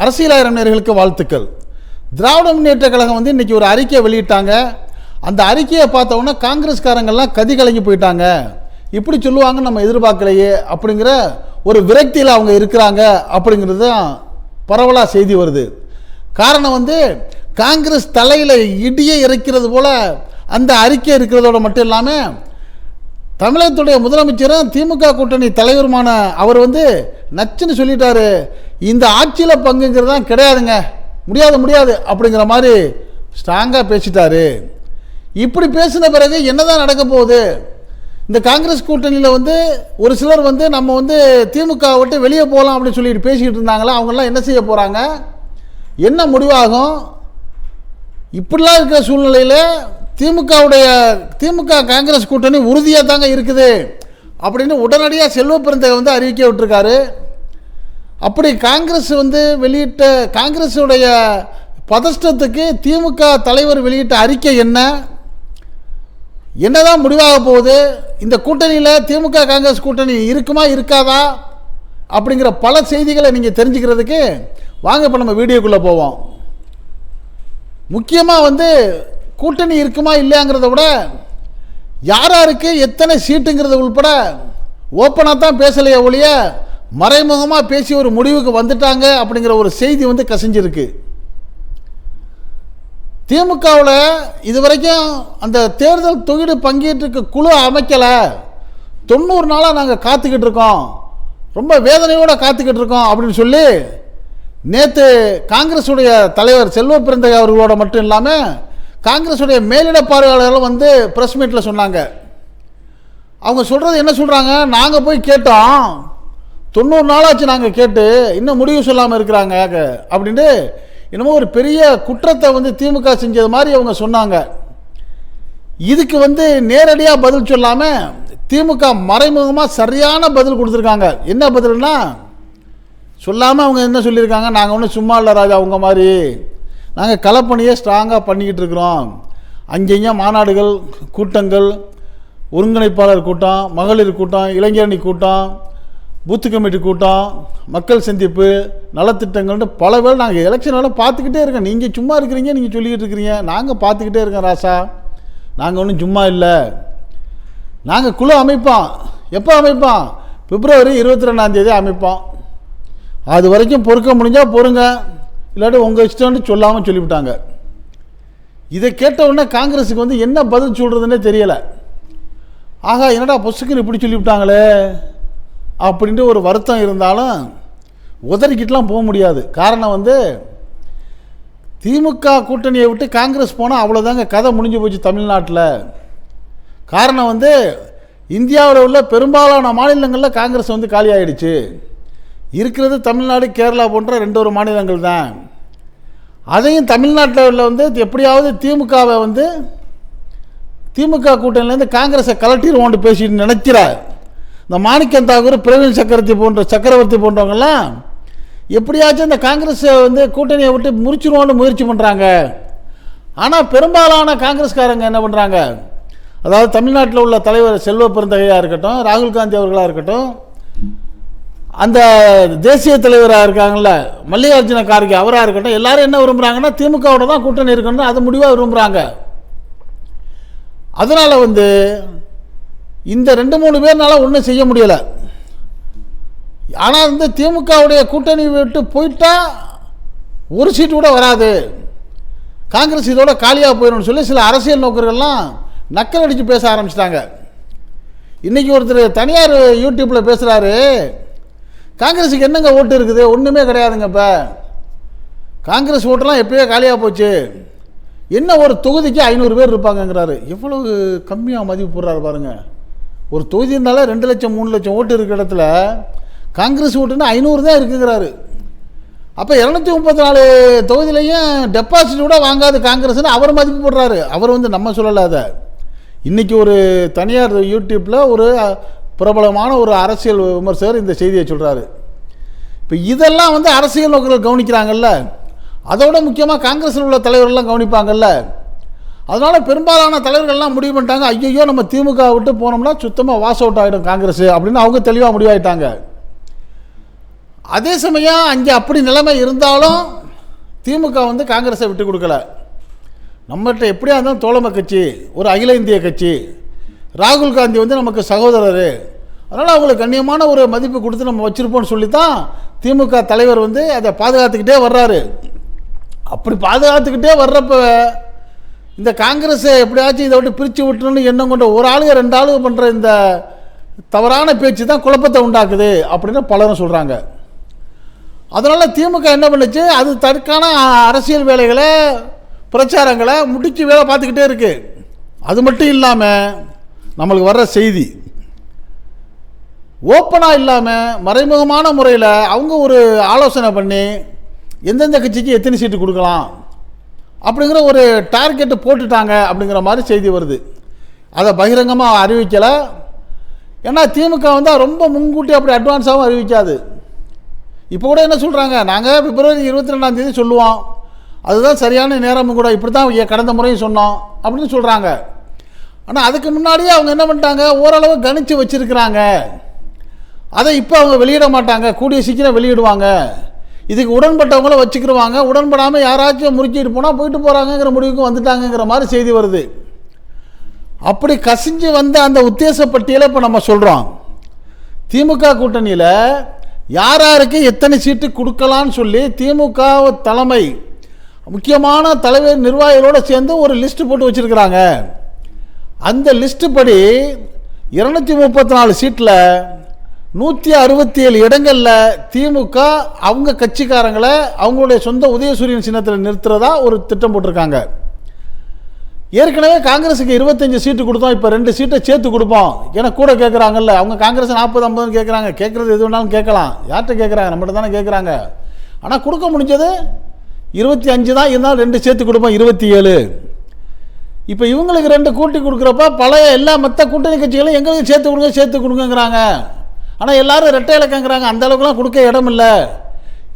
அரசியலாயிரம் நேயர்களுக்கு வாழ்த்துக்கள். திராவிட முன்னேற்ற கழகம் வந்து இன்றைக்கி ஒரு அறிக்கையை வெளியிட்டாங்க. அந்த அறிக்கையை பார்த்தோன்னா காங்கிரஸ்காரங்கள்லாம் கதி கலங்கி போயிட்டாங்க. இப்படி சொல்லுவாங்கன்னு நம்ம எதிர்பார்க்கலையே அப்படிங்கிற ஒரு விரக்தியில் அவங்க இருக்கிறாங்க அப்படிங்கிறது தான் பரவலாக செய்தி வருது. காரணம் வந்து காங்கிரஸ் தலையில் இடியை இறைக்கிறது போல் அந்த அறிக்கை இருக்கிறதோட மட்டும் இல்லாமல் தமிழகத்துடைய முதலமைச்சரும் திமுக கூட்டணி தலைவருமான அவர் வந்து நச்சுன்னு சொல்லிட்டாரு, இந்த ஆட்சியில் பங்குங்கிறது தான் கிடையாதுங்க, முடியாது அப்படிங்கிற மாதிரி ஸ்ட்ராங்காக பேசிட்டாரு. இப்படி பேசின பிறகு என்னதான் நடக்க போகுது? இந்த காங்கிரஸ் கூட்டணியில் வந்து ஒரு சிலர் வந்து நம்ம வந்து திமுக விட்டு வெளியே போகலாம் அப்படின்னு சொல்லிட்டு பேசிக்கிட்டு இருந்தாங்களா, அவங்கெல்லாம் என்ன செய்ய போகிறாங்க, என்ன முடிவாகும்? இப்படிலாம் இருக்கிற சூழ்நிலையில் திமுக காங்கிரஸ் கூட்டணி உறுதியாக தாங்க இருக்குது அப்படின்னு உடனடியாக செல்வ பெருந்தகை வந்து அறிவிக்க விட்டுருக்காரு. அப்படி காங்கிரஸ் வந்து வெளியிட்ட காங்கிரஸுடைய பதஷ்டத்துக்கு திமுக தலைவர் வெளியிட்ட அறிக்கை என்னதான் முடிவாக போகுது? இந்த கூட்டணியில் திமுக காங்கிரஸ் கூட்டணி இருக்குமா இருக்காதா அப்படிங்கிற பல செய்திகளை நீங்கள் தெரிஞ்சுக்கிறதுக்கு வாங்க இப்போ நம்ம வீடியோக்குள்ளே போவோம். முக்கியமாக வந்து கூட்டணி இருக்குமா இல்லையாங்கிறத விட யாராருக்கு எத்தனை சீட்டுங்கிறது உள்பட ஓப்பனாக தான் பேசலையே ஒழிய மறைமுகமாக பேசி ஒரு முடிவுக்கு வந்துட்டாங்க அப்படிங்கிற ஒரு செய்தி வந்து கசிஞ்சிருக்கு. திமுகவில் இதுவரைக்கும் அந்த தேர்தல் தொகுதி பங்கேற்றுக்கு குழு அமைக்கலை, 90 நாளாக நாங்கள் காத்துக்கிட்டு இருக்கோம், ரொம்ப வேதனையோடு காத்துக்கிட்டு இருக்கோம் அப்படின்னு சொல்லி நேற்று காங்கிரஸுடைய தலைவர் செல்வ பெருந்தகை அவர்களோட மட்டும் இல்லாமல் காங்கிரஸுடைய மேலிட பார்வையாளர்களும் வந்து ப்ரெஸ் மீட்டில் சொன்னாங்க. அவங்க சொல்கிறது என்ன சொல்கிறாங்க, நாங்கள் போய் கேட்டோம், 90 நாளாச்சு நாங்கள் கேட்டு இன்னும் முடிவு சொல்லாமல் இருக்கிறாங்க அப்படின்ட்டு என்னமோ ஒரு பெரிய குற்றத்தை வந்து திமுக செஞ்சது மாதிரி அவங்க சொன்னாங்க. இதுக்கு வந்து நேரடியாக பதில் சொல்லாமல் திமுக மறைமுகமாக சரியான பதில் கொடுத்துருக்காங்க. என்ன பதில்னா, சொல்லாமல் அவங்க என்ன சொல்லியிருக்காங்க, நாங்கள் ஒன்றும் சும்மா இல்லை ராஜா, அவங்க மாதிரி நாங்கள் களப்பணியை ஸ்ட்ராங்காக பண்ணிக்கிட்டு இருக்கிறோம். அங்கேங்க மாநாடுகள், கூட்டங்கள், ஒருங்கிணைப்பாளர் கூட்டம், மகளிர் கூட்டம், இளைஞரணி கூட்டம், பூத்து கமிட்டி கூட்டம், மக்கள் சந்திப்பு, நலத்திட்டங்கள்னு பல பேர் நாங்கள் எலெக்ஷனோட பார்த்துக்கிட்டே இருக்கோம். நீங்கள் சும்மா இருக்கிறீங்க, நீங்கள் சொல்லிக்கிட்டு இருக்கிறீங்க, நாங்கள் பார்த்துக்கிட்டே இருக்கோம் ராசா, நாங்கள் ஒன்றும் சும்மா இல்லை. நாங்கள் குழு அமைப்போம். எப்போ அமைப்போம்? பிப்ரவரி 22ஆம் தேதி அமைப்போம். அது வரைக்கும் பொறுக்க முடிஞ்சால் பொறுங்க, இல்லாட்டி உங்கள் இஷ்டம்னு சொல்லாமல் சொல்லிவிட்டாங்க. இதை கேட்ட உடனே காங்கிரஸுக்கு வந்து என்ன பதில் சொல்கிறதுன்னே தெரியலை. ஆகா, என்னடா பொசுக்குன்னு இப்படி சொல்லிவிட்டாங்களே அப்படின்ட்டு ஒரு வருத்தம் இருந்தாலும் உதறிக்கிட்டுலாம் போக முடியாது. காரணம் வந்து திமுக கூட்டணியை விட்டு காங்கிரஸ் போனால் அவ்வளோதாங்க, கதை முடிஞ்சு போச்சு தமிழ்நாட்டில். காரணம் வந்து இந்தியாவில் உள்ள பெரும்பாலான மாநிலங்களில் காங்கிரஸ் வந்து காலி ஆகிடுச்சு. இருக்கிறது தமிழ்நாடு, கேரளா போன்ற 2 மாநிலங்கள் தான். அதையும் தமிழ்நாட்டில் வந்து எப்படியாவது திமுகவை வந்து திமுக கூட்டணியிலேருந்து காங்கிரஸை கலட்டிடுவோன்னு பேசிட்டு நினைக்கிறார். இந்த மாணிக்கம் தாக்கூர், பிரவீன் சக்கரவர்த்தி போன்றவங்கெல்லாம் எப்படியாச்சும் இந்த காங்கிரஸை வந்து கூட்டணியை விட்டு முறிச்சிடுவோன்னு முயற்சி பண்ணுறாங்க. ஆனால் பெரும்பாலான காங்கிரஸ்காரங்க என்ன பண்ணுறாங்க, அதாவது தமிழ்நாட்டில் உள்ள தலைவர் செல்வ பெருந்தகையாக இருக்கட்டும், ராகுல் காந்தி அவர்களாக இருக்கட்டும், அந்த தேசிய தலைவராக இருக்காங்கள்ல மல்லிகார்ஜுன கார்கே அவராக இருக்கட்டும், எல்லாரும் என்ன விரும்புகிறாங்கன்னா திமுகவோட தான் கூட்டணி இருக்கணும், அது முடிவாக விரும்புகிறாங்க. அதனால் வந்து இந்த 2-3 பேர்னால ஒன்றும் செய்ய முடியலை. ஆனால் வந்து திமுகவுடைய கூட்டணி விட்டு போயிட்டா ஒரு சீட்டு கூட வராது, காங்கிரஸ் இதோட காலியாக போயிடும்னு சொல்லி சில அரசியல் நோக்கர்கள்லாம் நக்கல் அடித்து பேச ஆரம்பிச்சிட்டாங்க. இன்றைக்கி ஒருத்தர் தனியார் யூடியூப்பில் பேசுகிறாரு, காங்கிரஸுக்கு என்னங்க ஓட்டு இருக்குது, ஒன்றுமே கிடையாதுங்க, இப்போ காங்கிரஸ் ஓட்டெல்லாம் எப்போயோ காலியாக போச்சு, என்ன ஒரு தொகுதிக்கு 500 பேர் இருப்பாங்கங்கிறாரு. எவ்வளவு கம்மியாக மதிப்பு போடுறாரு பாருங்கள். ஒரு தொகுதி இருந்தாலும் 2 லட்சம் 3 லட்சம் ஓட்டு இருக்கிற இடத்துல காங்கிரஸ் ஓட்டுன்னா 500 தான் இருக்குங்கிறாரு. அப்போ 234 தொகுதியிலையும் டெபாசிட் கூட வாங்காது காங்கிரஸ்னு அவர் மதிப்பு போடுறாரு. அவர் வந்து நம்ம சொல்லலை. அதை இன்றைக்கி ஒரு தனியார் யூடியூப்பில் ஒரு பிரபலமான ஒரு அரசியல் விமர்சகர் இந்த செய்தியை சொல்கிறாரு. இப்போ இதெல்லாம் வந்து அரசியல் நோக்கர்கள் கவனிக்கிறாங்கல்ல, அதோட முக்கியமாக காங்கிரஸில் உள்ள தலைவர்கள்லாம் கவனிப்பாங்கல்ல. அதனால் பெரும்பாலான தலைவர்கள்லாம் முடிவு பண்ணிட்டாங்க, ஐயோ நம்ம திமுக விட்டு போனோம்னா சுத்தமாக வாஷ் அவுட் ஆகிடும் காங்கிரஸ் அப்படின்னு அவங்க தெளிவாக முடிவாயிட்டாங்க. அதே சமயம் அங்கே அப்படி நிலைமை இருந்தாலும் திமுக வந்து காங்கிரஸை விட்டு கொடுக்கல. நம்மகிட்ட எப்படியா இருந்தாலும் தோழமை கட்சி, ஒரு அகில இந்திய கட்சி, ராகுல் காந்தி வந்து நமக்கு சகோதரர், அதனால் அவங்களுக்கு கண்ணியமான ஒரு மதிப்பு கொடுத்து நம்ம வச்சுருப்போம்னு சொல்லி தான் திமுக தலைவர் வந்து அதை பாதுகாத்துக்கிட்டே வர்றாரு. அப்படி பாதுகாத்துக்கிட்டே வர்றப்ப இந்த காங்கிரஸை எப்படியாச்சும் இதை விட்டு பிரித்து விட்டுணுன்னு எண்ணம் கொண்ட ஒரு ஆளுங்க 2 ஆளுங்க பண்ணுற இந்த தவறான பேச்சு தான் குழப்பத்தை உண்டாக்குது அப்படின்னு பலரும் சொல்கிறாங்க. அதனால் திமுக என்ன பண்ணுச்சு, அது தற்கான அரசியல் வேலைகளை, பிரச்சாரங்களை முடிச்சு வேலை பார்த்துக்கிட்டே இருக்கு. அது மட்டும் இல்லாமல் நம்மளுக்கு வர்ற செய்தி ஓப்பனாக இல்லாமல் மறைமுகமான முறையில் அவங்க ஒரு ஆலோசனை பண்ணி எந்தெந்த கட்சிக்கு எத்தனை சீட்டு கொடுக்கலாம் அப்படிங்கிற ஒரு டார்கெட்டு போட்டுட்டாங்க அப்படிங்கிற மாதிரி செய்தி வருது. அதை பகிரங்கமாக அறிவிக்கலை. ஏன்னா திமுக வந்து ரொம்ப முன்கூட்டி அப்படி அட்வான்ஸாகவும் அறிவிக்காது. இப்போ கூட என்ன சொல்கிறாங்க, நாங்கள் பிப்ரவரி 22ஆம் தேதி சொல்லுவோம், அதுதான் சரியான நேரமும் கூட, இப்படி தான் கடந்த முறையும் சொன்னோம் அப்படின்னு சொல்கிறாங்க. ஆனால் அதுக்கு முன்னாடியே அவங்க என்ன பண்ணிட்டாங்க, ஓரளவு கணிச்சு வச்சுருக்கிறாங்க. அதை இப்போ அவங்க வெளியிட மாட்டாங்க, கூடிய சீக்கிரம் வெளியிடுவாங்க. இதுக்கு உடன்பட்டவங்கள வச்சுக்கிடுவாங்க, உடன்படாமல் யாராச்சும் முறுக்கிட்டு போனால் போயிட்டு போகிறாங்கங்கிற முடிவுக்கு வந்துட்டாங்கங்கிற மாதிரி செய்தி வருது. அப்படி கசிஞ்சு வந்த அந்த உத்தேச பட்டியலை இப்போ நம்ம சொல்கிறோம். திமுக கூட்டணியில் யார் யாருக்கு எத்தனை சீட்டு கொடுக்கலான்னு சொல்லி திமுக தலைமை முக்கியமான தலைவர் நிர்வாகிகளோடு சேர்ந்து ஒரு லிஸ்ட்டு போட்டு வச்சுருக்கிறாங்க. அந்த லிஸ்ட்டு படி 234 சீட்டில் 167 இடங்களில் திமுக அவங்க கட்சிக்காரங்களை அவங்களுடைய சொந்த உதயசூரியன் சின்னத்தில் நிறுத்துறதா ஒரு திட்டம் போட்டிருக்காங்க. ஏற்கனவே காங்கிரஸுக்கு 25 சீட்டு கொடுத்தோம், இப்போ 2 சீட்டை சேர்த்து கொடுப்போம் ஏன்னா கூட கேட்குறாங்கல்ல. அவங்க காங்கிரஸ் 40-50 கேட்குறாங்க, கேட்குறது எது வேணாலும் கேட்கலாம், யார்கிட்ட கேட்குறாங்க, நம்மகிட்ட தானே கேட்குறாங்க. ஆனால் கொடுக்க முடிஞ்சது 25 தான், இருந்தாலும் 2 சேர்த்து கொடுப்போம் 27. இப்போ இவங்களுக்கு 2 கூட்டி கொடுக்குறப்ப பழைய எல்லா மற்ற கூட்டணி கட்சிகளும் எங்களுக்கு சேர்த்து கொடுங்கிறாங்க. ஆனால் எல்லாரும் ரெட்டை இலக்கங்கிறாங்க, அந்த அளவுக்குலாம் கொடுக்க இடம் இல்லை.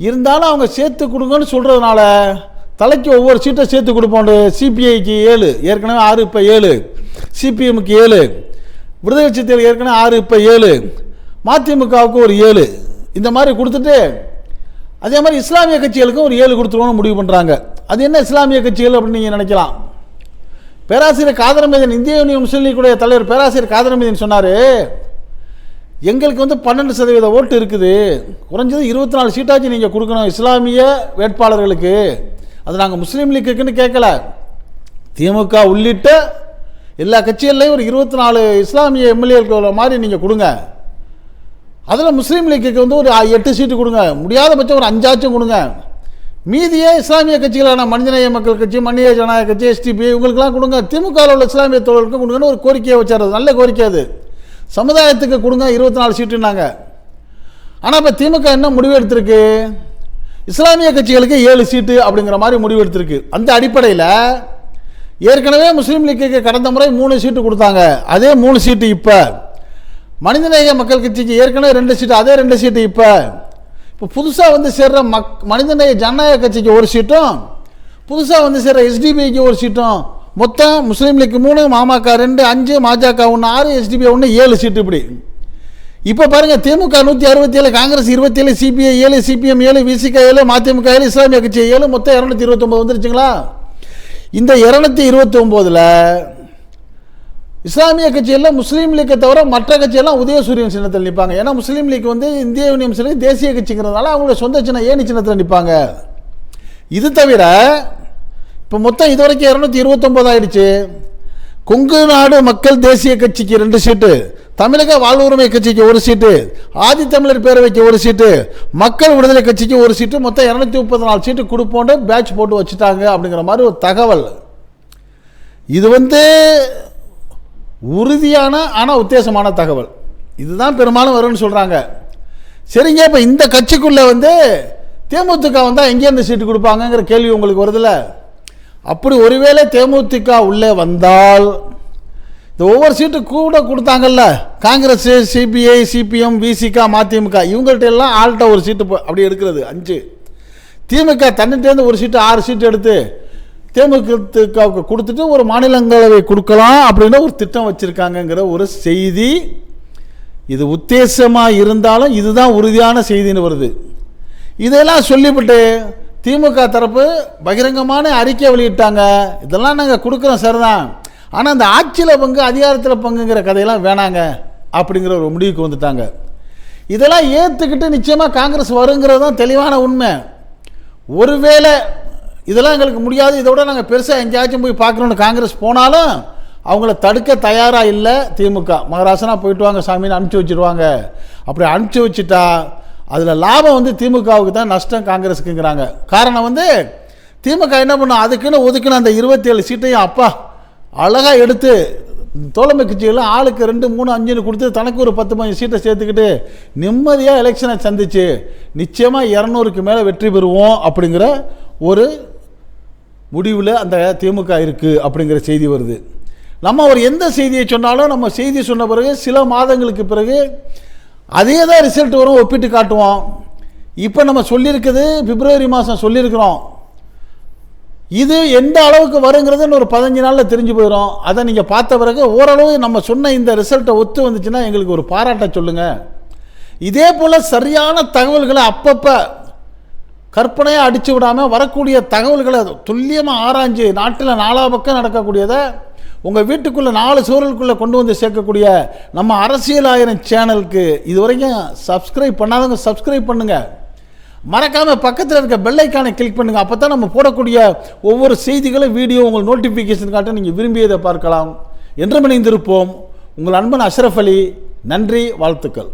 இருந்தாலும் அவங்க சேர்த்து கொடுங்கன்னு சொல்கிறதுனால தலைக்கு ஒவ்வொரு சீட்டை சேர்த்து கொடுப்போம். சிபிஐக்கு 7, ஏற்கனவே 6, இப்போ 7, சிபிஎம்க்கு 7, விடுதலை சிறுத்தைகள் ஏற்கனவே 6, இப்போ 7, மதிமுகவுக்கு ஒரு 7, இந்த மாதிரி கொடுத்துட்டு அதே மாதிரி இஸ்லாமிய கட்சிகளுக்கும் ஒரு 7 கொடுத்துருவோம்னு முடிவு பண்ணுறாங்க. அது என்ன இஸ்லாமிய கட்சிகள் அப்படின்னு நீங்கள் நினைக்கலாம். பேராசிரியர் காதரமேதன், இந்திய யூனியன் முஸ்லீம் லீக்குடைய தலைவர் பேராசிரியர் காதரமேதன் சொன்னார், எங்களுக்கு வந்து 12% ஓட்டு இருக்குது, குறைஞ்சது 24 சீட்டாச்சும் நீங்கள் கொடுக்கணும் இஸ்லாமிய வேட்பாளர்களுக்கு. அது நாங்கள் முஸ்லீம் லீக்குன்னு கேட்கல, திமுக உள்ளிட்ட எல்லா கட்சிகள்லையும் ஒரு 24 இஸ்லாமிய எம்எல்ஏக்கள் மாதிரி நீங்கள் கொடுங்க. அதில் முஸ்லீம் லீக்குக்கு வந்து ஒரு 8 சீட்டு கொடுங்க, முடியாத பட்சம் ஒரு 5 கொடுங்க. மீதியே இஸ்லாமிய கட்சிகளான மனிதநேய மக்கள் கட்சி, மன்னிய ஜனநாயக கட்சி, எஸ்டிபி இவங்களுக்குலாம் கொடுங்க. திமுகவில் உள்ள இஸ்லாமிய தோழர்களுக்கு கொடுங்கன்னு ஒரு கோரிக்கையை வச்சார். நல்ல கோரிக்கை, அது சமுதாயத்துக்கு கொடுங்க 24 சீட்டுனாங்க. ஆனால் இப்போ திமுக என்ன முடிவு எடுத்திருக்கு, இஸ்லாமிய கட்சிகளுக்கு 7 சீட்டு அப்படிங்கிற மாதிரி முடிவு எடுத்திருக்கு. அந்த அடிப்படையில் ஏற்கனவே முஸ்லீம் லீக்குக்கு கடந்த முறை 3 சீட்டு கொடுத்தாங்க, அதே 3 சீட்டு இப்போ மனிதநேய மக்கள் கட்சிக்கு ஏற்கனவே 2 சீட்டு, அதே 2 சீட்டு இப்போ புதுசாக வந்து சேர்ற மனிதநேய ஜனநாயக கட்சிக்கு 1 சீட்டும், புதுசாக வந்து சேர்ற எஸ்டிபிஐக்கு 1 சீட்டும், மொத்தம் முஸ்லீம் லீக் 3, மாமக 2, 5, மஜக 1, 6, எஸ்டிபி 1, 7 சீட்டு. இப்படி இப்போ பாருங்கள், திமுக 167, காங்கிரஸ் 27, சிபிஐ 7, சிபிஎம் 7, விசிக 7, மதிமுக 7, இஸ்லாமிய கட்சி 7, மொத்தம் 229 வந்துருச்சுங்களா. இந்த 229ல் இஸ்லாமிய கட்சியில் முஸ்லீம் லீக்கை தவிர மற்ற கட்சியெல்லாம் உதயசூரியன் சின்னத்தில் நிற்பாங்க. ஏன்னா முஸ்லீம் லீக் வந்து இந்திய யூனியன் முஸ்லீம் லீக் தேசிய கட்சிங்கிறதுனால அவங்களுடைய சொந்த சின்ன ஏணி சின்னத்தில் நிற்பாங்க. இது தவிர இப்போ மொத்தம் இதுவரைக்கும் 229 ஆயிடுச்சு. கொங்கு நாடு மக்கள் தேசிய கட்சிக்கு 2 சீட்டு, தமிழக வாழ்வுரிமை கட்சிக்கு 1 சீட்டு, ஆதித்தமிழர் பேரவைக்கு 1 சீட்டு, மக்கள் விடுதலை கட்சிக்கு 1 சீட்டு, மொத்தம் 234 சீட்டு கொடுப்போன்னு பேட்ச் போட்டு வச்சுட்டாங்க அப்படிங்கிற மாதிரி ஒரு தகவல். இது வந்து உறுதியான ஆனால் உத்தேசமான தகவல். இதுதான் பெரும்பாலும் வரும்னு சொல்கிறாங்க. சரிங்க, இப்போ இந்த கட்சிக்குள்ளே வந்து தேமுதிக வந்தால் எங்கேருந்து சீட்டு கொடுப்பாங்கங்கிற கேள்வி உங்களுக்கு வருதுல்ல. அப்படி ஒருவேளை தேமுதிக உள்ளே வந்தால் இந்த ஒவ்வொரு சீட்டு கூட கொடுத்தாங்கல்ல, காங்கிரஸ், சிபிஐ, சிபிஎம், விசிக, மதிமுக இவங்கள்ட்ட எல்லாம் ஆள்கிட்ட 1 சீட்டு அப்படி எடுக்கிறது 5. திமுக தன்னிட்டேருந்து 1 சீட்டு 6 சீட்டு எடுத்து தேமுதிகவுக்கு கொடுத்துட்டு ஒரு மாநிலங்களவை கொடுக்கலாம் அப்படின்னு ஒரு திட்டம் வச்சுருக்காங்கங்கிற ஒரு செய்தி. இது உத்தேசமாக இருந்தாலும் இதுதான் உறுதியான செய்தின்னு வருது. இதெல்லாம் சொல்லிவிட்டு திமுக தரப்பு பகிரங்கமான அறிக்கை வெளியிட்டாங்க. இதெல்லாம் நாங்கள் கொடுக்குறோம் சரிதான், ஆனால் அந்த ஆட்சியில் பங்கு அதிகாரத்தில் பங்குங்கிற கதையெல்லாம் வேணாங்க அப்படிங்கிற ஒரு முடிவுக்கு வந்துட்டாங்க. இதெல்லாம் ஏற்றுக்கிட்டு நிச்சயமாக காங்கிரஸ் வருங்கிறது தான் தெளிவான உண்மை. ஒருவேளை இதெல்லாம் எங்களுக்கு முடியாது, இதோட நாங்கள் பெருசாக எங்கேயாச்சும் போய் பார்க்கணுன்னு காங்கிரஸ் போனாலும் அவங்கள தடுக்க தயாராக இல்லை திமுக. மகராசனா போயிட்டு வாங்க சாமின்னு அனுப்பிச்சி வச்சுருவாங்க. அப்படி அனுப்பிச்சி வச்சுட்டா அதில் லாபம் வந்து திமுகவுக்கு தான், நஷ்டம் காங்கிரஸுக்குங்கிறாங்க. காரணம் வந்து திமுக என்ன பண்ணும், அதுக்குன்னு ஒதுக்குன்னு அந்த 27 சீட்டையும் அப்பா அழகாக எடுத்து தோழமை கட்சிகள்லாம் ஆளுக்கு 2, 3, 5 கொடுத்து தனக்கு ஒரு 10-15 சீட்டை சேர்த்துக்கிட்டு நிம்மதியாக எலெக்ஷனை சந்திச்சு நிச்சயமாக 200க்கு மேலே வெற்றி பெறுவோம் அப்படிங்கிற ஒரு முடிவில் அந்த திமுக இருக்குது அப்படிங்கிற செய்தி வருது. நம்ம ஒரு எந்த செய்தியை சொன்னாலும் நம்ம செய்தி சொன்ன பிறகு சில மாதங்களுக்கு பிறகு அதே தான் ரிசல்ட் வரும், ஒப்பிட்டு காட்டுவோம். இப்போ நம்ம சொல்லியிருக்குது பிப்ரவரி மாதம் சொல்லியிருக்கிறோம். இது எந்த அளவுக்கு வருங்கிறது ஒரு 15 நாளில் தெரிஞ்சு போயிடும். அதை நீங்கள் பார்த்த பிறகு ஓரளவு நம்ம சொன்ன இந்த ரிசல்ட்டை ஒத்து வந்துச்சுன்னா எங்களுக்கு ஒரு பாராட்ட சொல்லுங்கள். இதே போல் சரியான தகவல்களை அப்பப்போ கற்பனையாக அடித்து விடாமல் வரக்கூடிய தகவல்களை துல்லியமாக ஆராய்ஞ்சு நாட்டில் 4 பக்கம் நடக்கக்கூடியதை உங்கள் வீட்டுக்குள்ளே 4 சூழலுக்குள்ளே கொண்டு வந்து சேர்க்கக்கூடிய நம்ம அரசியல் ஆயிரம் சேனலுக்கு இது வரைக்கும் சப்ஸ்கிரைப் பண்ணாதவங்க சப்ஸ்கிரைப் பண்ணுங்கள். மறக்காமல் பக்கத்தில் இருக்க பெல் ஐக்கானை கிளிக் பண்ணுங்கள். அப்போ தான் நம்ம போடக்கூடிய ஒவ்வொரு செய்திகளும் வீடியோ உங்கள் நோட்டிஃபிகேஷன் காட்ட நீங்கள் விரும்பியதை பார்க்கலாம். என்றும் இணைந்திருப்போம். உங்கள் அன்பன் அஷ்ரஃப் அலி. நன்றி, வாழ்த்துக்கள்.